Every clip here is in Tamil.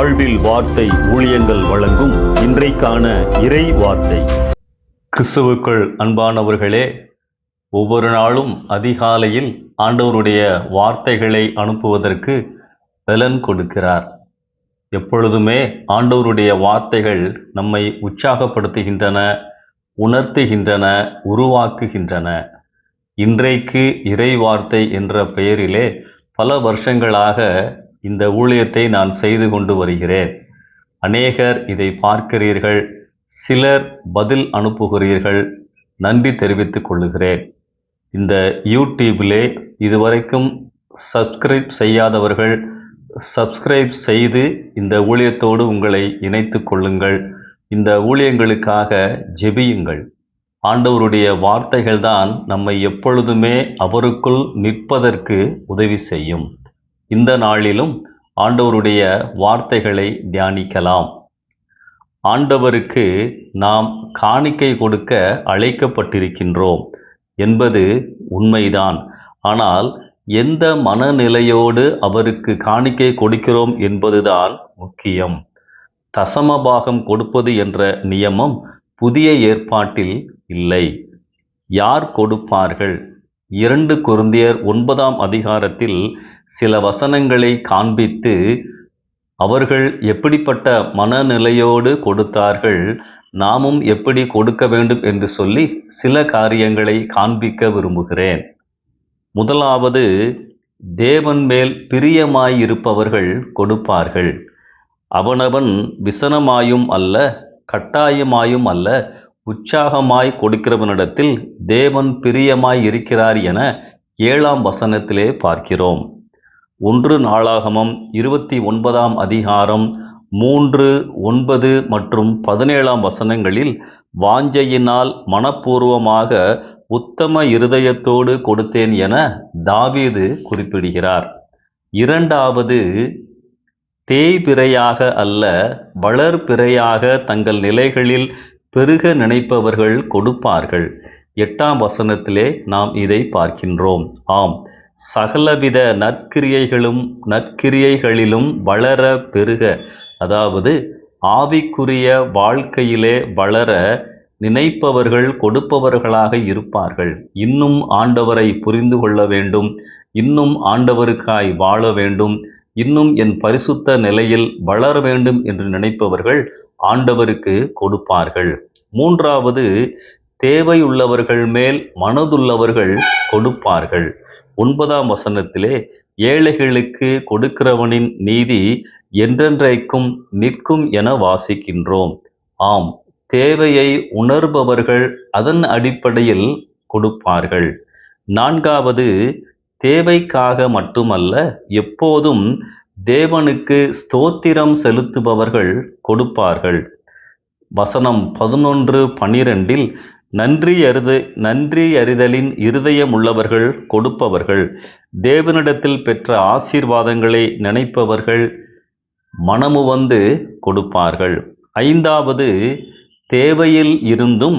வாழ்வில் வார்த்தை ஊழியங்கள் வழங்கும் இன்றைக்கான இறை வார்த்தை. கிறிஸ்துவுக்குள் அன்பானவர்களே, ஒவ்வொரு நாளும் அதிகாலையில் ஆண்டவருடைய வார்த்தைகளை அனுப்புவதற்கு பலன் கொடுக்கிறார். எப்பொழுதுமே ஆண்டவருடைய வார்த்தைகள் நம்மை உற்சாகப்படுத்துகின்றன, உணர்த்துகின்றன, உருவாக்குகின்றன. இன்றைக்கு இறை வார்த்தை என்ற பெயரிலே பல வருஷங்களாக இந்த ஊழியத்தை நான் செய்து கொண்டு வருகிறேன். அநேகர் இதை பார்க்கிறீர்கள், சிலர் பதில் அனுப்புகிறீர்கள். நன்றி தெரிவித்துக் கொள்ளுகிறேன். இந்த யூடியூபிலே இதுவரைக்கும் சப்ஸ்கிரைப் செய்யாதவர்கள் சப்ஸ்கிரைப் செய்து இந்த ஊழியத்தோடு உங்களை இணைத்து கொள்ளுங்கள். இந்த ஊழியங்களுக்காக ஜெபியுங்கள். ஆண்டவருடைய வார்த்தைகள் தான் நம்மை எப்பொழுதுமே அவருக்குள் நிற்பதற்கு உதவி செய்யும். இந்த நாளிலும் ஆண்டவருடைய வார்த்தைகளை தியானிக்கலாம். ஆண்டவருக்கு நாம் காணிக்கை கொடுக்க அழைக்கப்பட்டிருக்கின்றோம் என்பது உண்மைதான். ஆனால் எந்த மனநிலையோடு அவருக்கு காணிக்கை கொடுக்கிறோம் என்பதுதான் முக்கியம். தசமபாகம் கொடுப்பது என்ற நியமம் புதிய ஏற்பாட்டில் இல்லை. யார் கொடுப்பார்கள்? 2 கொரிந்தியர் 9ஆம் அதிகாரத்தில் சில வசனங்களை காண்பித்து அவர்கள் எப்படிப்பட்ட மனநிலையோடு கொடுத்தார்கள், நாமும் எப்படி கொடுக்க வேண்டும் என்று சொல்லி சில காரியங்களை காண்பிக்க விரும்புகிறேன். முதலாவது, தேவன் மேல் பிரியமாயிருப்பவர்கள் கொடுப்பார்கள். அவனவன் விசனமாயும் அல்ல, கட்டாயமாயும் அல்ல, உற்சாகமாய் கொடுக்கிறவனிடத்தில் தேவன் பிரியமாய் இருக்கிறார் என 7ஆம் வசனத்திலே பார்க்கிறோம். 1 நாளாகமம் 29ஆம் அதிகாரம் 3, 9 மற்றும் 17ஆம் வசனங்களில் வாஞ்சையினால் மனப்பூர்வமாக உத்தம இருதயத்தோடு கொடுத்தேன் என தாவீது குறிப்பிடுகிறார். 2வது, தேய்பிறையாக அல்ல வளர்பிறையாக தங்கள் நிலைகளில் பெருக நினைப்பவர்கள் கொடுப்பார்கள். 8ஆம் வசனத்திலே நாம் இதை பார்க்கின்றோம். ஆம், சகலவித நற்கிரியைகளிலும் வளர பெருக, அதாவது ஆவிக்குரிய வாழ்க்கையிலே வளர நினைப்பவர்கள் கொடுப்பவர்களாக இருப்பார்கள். இன்னும் ஆண்டவரை புரிந்து கொள்ள வேண்டும், இன்னும் ஆண்டவருக்காய் வாழ வேண்டும், இன்னும் என் பரிசுத்த நிலையில் வளர வேண்டும் என்று நினைப்பவர்கள் ஆண்டவருக்கு கொடுப்பார்கள். 3வது, தேவையுள்ளவர்கள் மேல் மனதுள்ளவர்கள் கொடுப்பார்கள். 9ஆம் வசனத்திலே ஏழைகளுக்கு கொடுக்கிறவனின் நீதி என்றென்றைக்கும் நிற்கும் என வாசிக்கின்றோம். ஆம், தேவையை உணர்பவர்கள் அதன் அடிப்படையில் கொடுப்பார்கள். 4வது, தேவைக்காக மட்டுமல்ல, எப்போதும் தேவனுக்கு ஸ்தோத்திரம் செலுத்துபவர்கள் கொடுப்பார்கள். வசனம் 11-12 நன்றி அறிதலின் இருதயம் உள்ளவர்கள் கொடுப்பவர்கள். தேவனிடத்தில் பெற்ற ஆசீர்வாதங்களை நினைப்பவர்கள் மனமுவந்து கொடுப்பார்கள். 5வது, தேவையில் இருந்தும்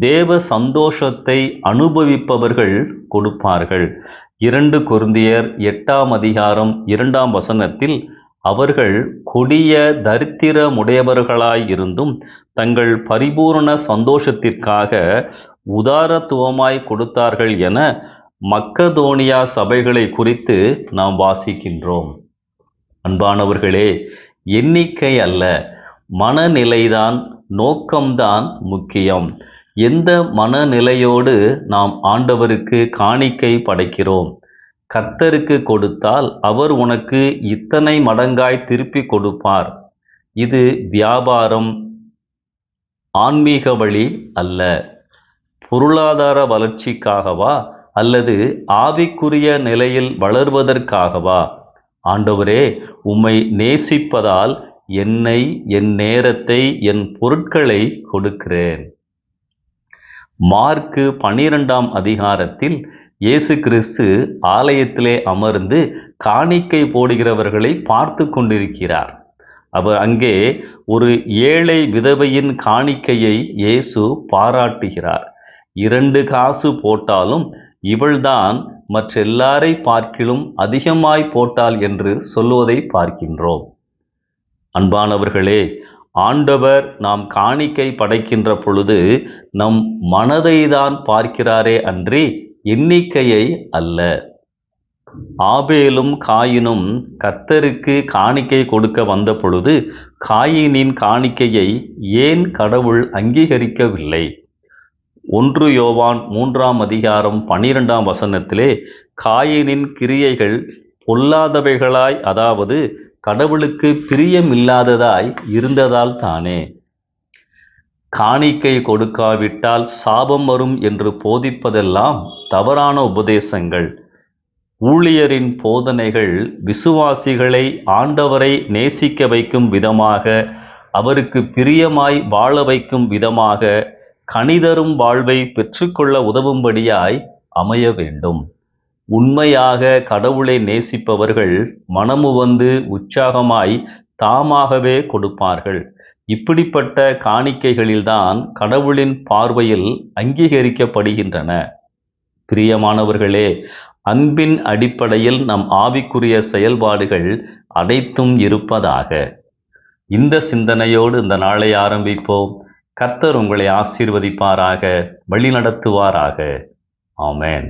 தேவ சந்தோஷத்தை அனுபவிப்பவர்கள் கொடுப்பார்கள். 2 கொரிந்தியர் 8ஆம் அதிகாரம் 2ஆம் வசனத்தில் அவர்கள் கொடிய தரித்திரமுடையவர்களாயிருந்தும் தங்கள் பரிபூரண சந்தோஷத்திற்காக உதாரத்துவமாய் கொடுத்தார்கள் என மக்கதோனியா சபைகளை குறித்து நாம் வாசிக்கின்றோம். அன்பானவர்களே, எண்ணிக்கை அல்ல, மனநிலைதான், நோக்கம்தான் முக்கியம். எந்த மனநிலையோடு நாம் ஆண்டவருக்கு காணிக்கை படைக்கிறோம்? கர்த்தருக்கு கொடுத்தால் அவர் உனக்கு இத்தனை மடங்காய் திருப்பி கொடுப்பார். இது வியாபாரம், ஆன்மீக வழி அல்ல. பொருளாதார வளர்ச்சிக்காகவா அல்லது ஆவிக்குரிய நிலையில் வளர்வதற்காகவா? ஆண்டவரே, உம்மை நேசிப்பதால் என்னை, என் நேரத்தை, என் பொருட்களை கொடுக்கிறேன். மார்க்கு 12ஆம் அதிகாரத்தில் இயேசு கிறிஸ்து ஆலயத்திலே அமர்ந்து காணிக்கை போடுகிறவர்களை பார்த்து கொண்டிருக்கிறார். அவர் அங்கே ஒரு ஏழை விதவையின் காணிக்கையை இயேசு பாராட்டுகிறார். 2 காசு போட்டாலும் இவள்தான் மற்றெல்லாரை பார்க்கிலும் அதிகமாய் போட்டாள் என்று சொல்லுவதை பார்க்கின்றோம். அன்பானவர்களே, ஆண்டவர் நாம் காணிக்கை படைக்கின்ற பொழுது நம் மனதை தான் பார்க்கிறாரே அன்றி எண்ணிக்கையை அல்ல. ஆபேலும் காயினும் கர்த்தருக்கு காணிக்கை கொடுக்க வந்த பொழுது காயினின் காணிக்கையை ஏன் கடவுள் அங்கீகரிக்கவில்லை? 1 யோவான் 3ஆம் அதிகாரம் 12ஆம் வசனத்திலே காயினின் கிரியைகள் பொல்லாதவைகளாய், அதாவது கடவுளுக்கு பிரியமில்லாததாய் இருந்ததால் தானே. காணிக்கை கொடுக்காவிட்டால் சாபம் வரும் என்று போதிப்பதெல்லாம் தவறான உபதேசங்கள். ஊழியரின் போதனைகள் விசுவாசிகளை ஆண்டவரை நேசிக்க வைக்கும் விதமாக, அவருக்கு பிரியமாய் வாழ வைக்கும் விதமாக, கனிதரும் வாழ்வை பெற்றுக்கொள்ள உதவும்படியாய் அமைய வேண்டும். உண்மையாக கடவுளை நேசிப்பவர்கள் மனமுவந்து உற்சாகமாய் தாமாகவே கொடுப்பார்கள். இப்படிப்பட்ட காணிக்கைகளில்தான் கடவுளின் பார்வையில் அங்கீகரிக்கப்படுகின்றன. பிரியமானவர்களே, அன்பின் அடிப்படையில் நம் ஆவிக்குரிய செயல்பாடுகள் அனைத்தும் இருப்பதாக. இந்த சிந்தனையோடு இந்த நாளை ஆரம்பிப்போம். கர்த்தர் உங்களை ஆசீர்வதிப்பாராக, வழிநடத்துவாராக. ஆமென்.